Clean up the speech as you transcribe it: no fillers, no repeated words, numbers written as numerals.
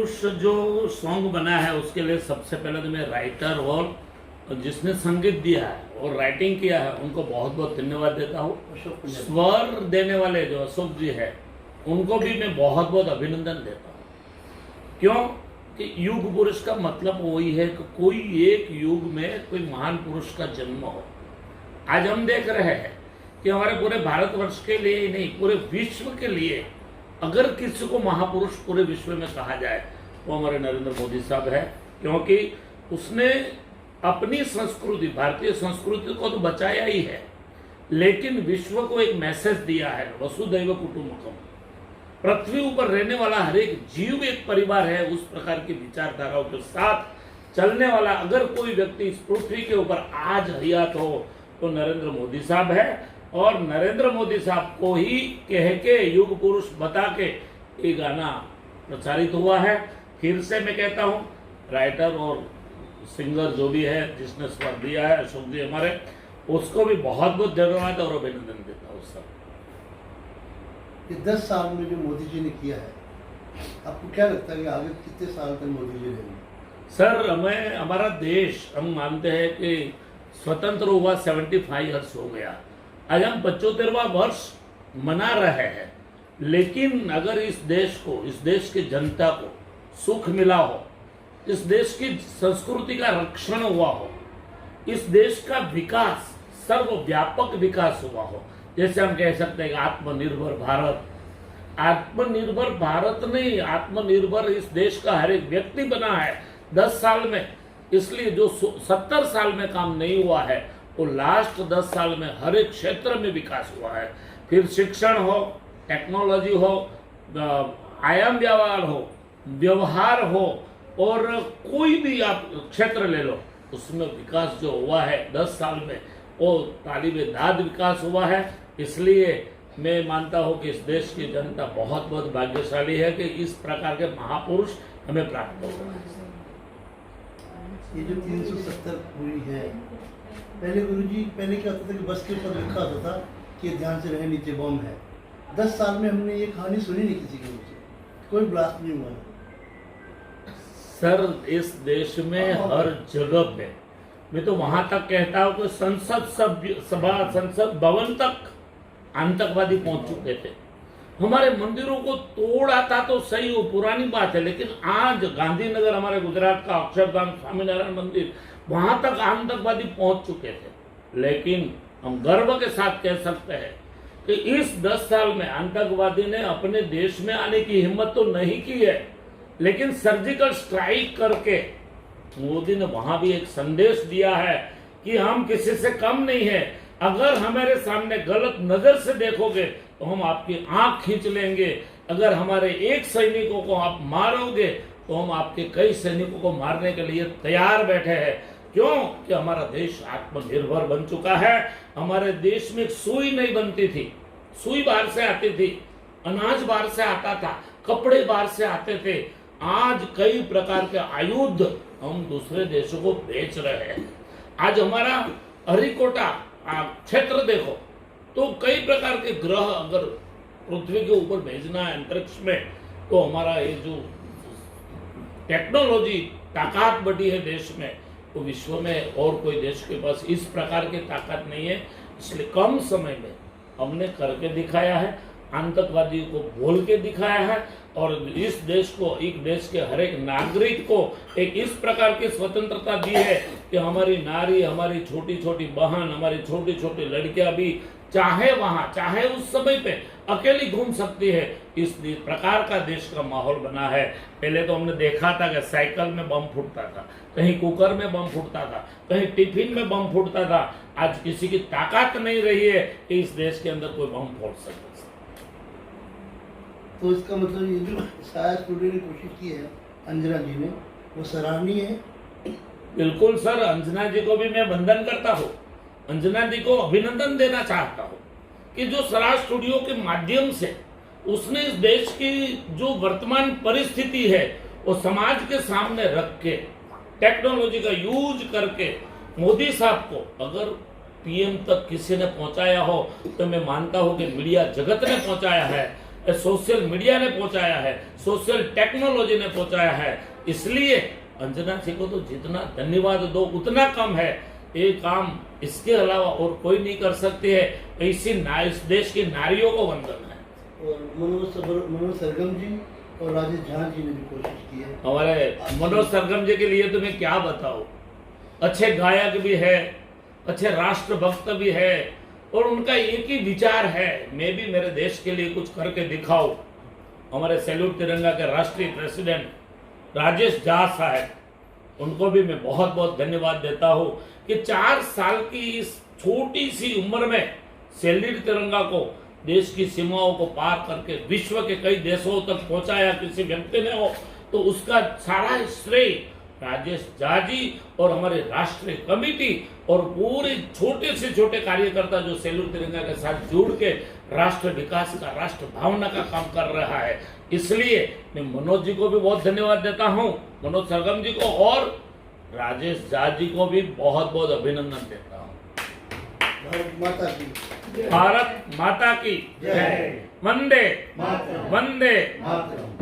महापुरुष जो सॉन्ग बना है उसके लिए सबसे पहले तो मैं राइटर और जिसने संगीत दिया है और राइटिंग किया है उनको बहुत बहुत धन्यवाद देता हूँ। स्वर देने वाले जो अशोक जी है उनको भी मैं बहुत बहुत अभिनंदन देता हूँ। क्यों कि युग पुरुष का मतलब वही है कि कोई एक युग में कोई महान पुरुष का जन्म हो। आज हम देख रहे हैं कि हमारे पूरे भारतवर्ष के लिए ही नहीं पूरे विश्व के लिए अगर किसी को महापुरुष पूरे विश्व में कहा जाए वो हमारे नरेंद्र मोदी साहब है। क्योंकि उसने अपनी संस्कृति भारतीय संस्कृति को तो बचाया ही है लेकिन विश्व को एक मैसेज दिया है वसुधैव कुटुंबकम। पृथ्वी ऊपर रहने वाला हर एक जीव एक परिवार है। उस प्रकार की विचारधाराओं के साथ चलने वाला अगर कोई व्यक्ति इस पृथ्वी के ऊपर आज हयात हो तो नरेंद्र मोदी साहब है। और नरेंद्र मोदी साहब को ही कह के युग पुरुष बता के ये गाना प्रचारित हुआ है। फिर से मैं कहता हूँ राइटर और सिंगर जो भी है जिसने स्वर दिया है अशोक जी हमारे उसको भी बहुत बहुत धन्यवाद और अभिनंदन देता हूँ सर। ये 10 साल में जो मोदी जी ने किया है आपको क्या लगता है कि आगे कितने साल तक मोदी जी रहेंगे? सर हमें हमारा देश हम मानते हैं कि स्वतंत्र हुआ 75 ईयर्स हो गया। आज हम 75वां वर्ष मना रहे हैं लेकिन अगर इस देश को इस देश की जनता को सुख मिला हो इस देश की संस्कृति का रक्षण हुआ हो इस देश का विकास सर्वव्यापक विकास हुआ हो जैसे हम कह सकते हैं कि आत्मनिर्भर भारत नहीं आत्मनिर्भर इस देश का हर एक व्यक्ति बना है 10 साल में। इसलिए जो 70 साल में काम नहीं हुआ है वो लास्ट 10 साल में हर एक क्षेत्र में विकास हुआ है। फिर शिक्षण हो टेक्नोलॉजी हो आयाम व्यवहार हो और कोई भी आप क्षेत्र ले लो उसमें विकास जो हुआ है 10 साल में वो तालीबे दाद विकास हुआ है। इसलिए मैं मानता हूँ कि इस देश की जनता बहुत बहुत भाग्यशाली है कि इस प्रकार के महापुरुष हमें प्राप्त हो रहे हैं। ये जो 370 पूरी है पहले गुरुजी पहले क्या होता था कि बस के ऊपर लिखा होता था कि ध्यान से रहे नीचे बम है। 10 साल में हमने ये कहानी सुनी नहीं किसी के मुझे कोई ब्लास्ट नहीं हुआ। सर इस देश में हर जगह पे मैं तो वहां तक कहता हूँ कि संसद भवन तक आतंकवादी पहुंच चुके थे। हमारे मंदिरों को तोड़ा था तो सही वो पुरानी बात है लेकिन आज गांधीनगर हमारे गुजरात का अक्षरधाम स्वामीनारायण मंदिर वहां तक आतंकवादी पहुंच चुके थे। लेकिन हम गर्व के साथ कह सकते हैं कि इस 10 साल में आतंकवादी ने अपने देश में आने की हिम्मत तो नहीं की है लेकिन सर्जिकल स्ट्राइक करके मोदी ने वहां भी एक संदेश दिया है कि हम किसी से कम नहीं है। अगर हमारे सामने गलत नजर से देखोगे तो हम आपकी आंख खींच लेंगे। अगर हमारे एक सैनिकों को आप मारोगे तो हम आपके कई सैनिकों को मारने के लिए तैयार बैठे हैं। क्यों कि हमारा देश आत्मनिर्भर बन चुका है। हमारे देश में सुई नहीं बनती थी, सुई बाहर से आती थी, अनाज बाहर से आता था, कपड़े बाहर से आते थे। आज कई प्रकार के आयुध हम दूसरे देशों को बेच रहे हैं। आज हमारा हरिकोटा क्षेत्र देखो तो कई प्रकार के ग्रह अगर पृथ्वी के ऊपर भेजना है अंतरिक्ष में तो हमारा ये जो टेक्नोलॉजी ताकत बढ़ी है देश में तो विश्व में और कोई देश के पास इस प्रकार की ताकत नहीं है। इसलिए कम समय में हमने करके दिखाया है, आतंकवादियों को बोल के दिखाया है और इस देश को एक देश के हर एक नागरिक को एक इस प्रकार की स्वतंत्रता दी है कि हमारी नारी हमारी छोटी छोटी बहन हमारी छोटी छोटी लड़कियां भी चाहे वहां चाहे उस समय पे अकेली घूम सकती है। इस प्रकार का देश का माहौल बना है। पहले तो हमने देखा था कि साइकिल में बम फूटता था, कहीं कुकर में बम फूटता था, कहीं टिफिन में बम फूटता था। आज किसी की ताकत नहीं रही है कि इस देश के अंदर कोई बम फूट सके। तो इसका मतलब ये जो शायद स्टूडियो ने कोशिश की है अंजना जी ने वो सराहनीय है। बिल्कुल सर, अंजना जी को भी मैं वंदन करता हूँ, अंजना जी को अभिनंदन देना चाहता हूँ कि जो स्वराज स्टूडियो के माध्यम से उसने इस देश की जो वर्तमान परिस्थिति है वो समाज के सामने रख के टेक्नोलॉजी का यूज करके मोदी साहब को अगर पीएम तक किसी ने पहुंचाया हो तो मैं मानता हूं कि मीडिया जगत ने पहुंचाया है। सोशल मीडिया ने पहुंचाया है, सोशल टेक्नोलॉजी ने पहुंचाया है। इसलिए अंजना जी को तो जितना धन्यवाद दो उतना कम है। ये काम इसके अलावा और कोई नहीं कर सकती है। इस देश की नारियों को वंदन है। और मनोज सरगम जी और राजेश झा जी ने भी कोशिश की है। हमारे मनोज सरगम जी के लिए तो मैं क्या बताऊं, अच्छे गायक भी है, अच्छे राष्ट्रभक्त भी है, और उनका एक ही विचार है, मैं भी मेरे देश के लिए कुछ करके दिखाऊं। हमारे सैल्यूट तिरंगा के राष्ट्रीय प्रेसिडेंट राजेश झा साहब, उनको भी मैं बहुत बहुत धन्यवाद देता हूं कि 4 साल की इस छोटी सी उम्र में सैल्यूट तिरंगा को देश की सीमाओं को पार करके विश्व के कई देशों तक पहुंचाया किसी व्यक्ति ने हो, तो उसका सारा श्रेय राजेश झा जी और हमारी राष्ट्रीय कमेटी और पूरे छोटे से छोटे कार्यकर्ता जो सैल्यूट तिरंगा के साथ जुड़ के राष्ट्र विकास का, राष्ट्र भावना का काम कर रहा है। इसलिए मैं मनोज जी को भी बहुत धन्यवाद देता हूं, मनोज सरगम जी को, और राजेश झा जी को भी बहुत बहुत अभिनंदन देता हूं। भारत माता की भारत माता की जय। वंदे मातरम। वंदे मातरम।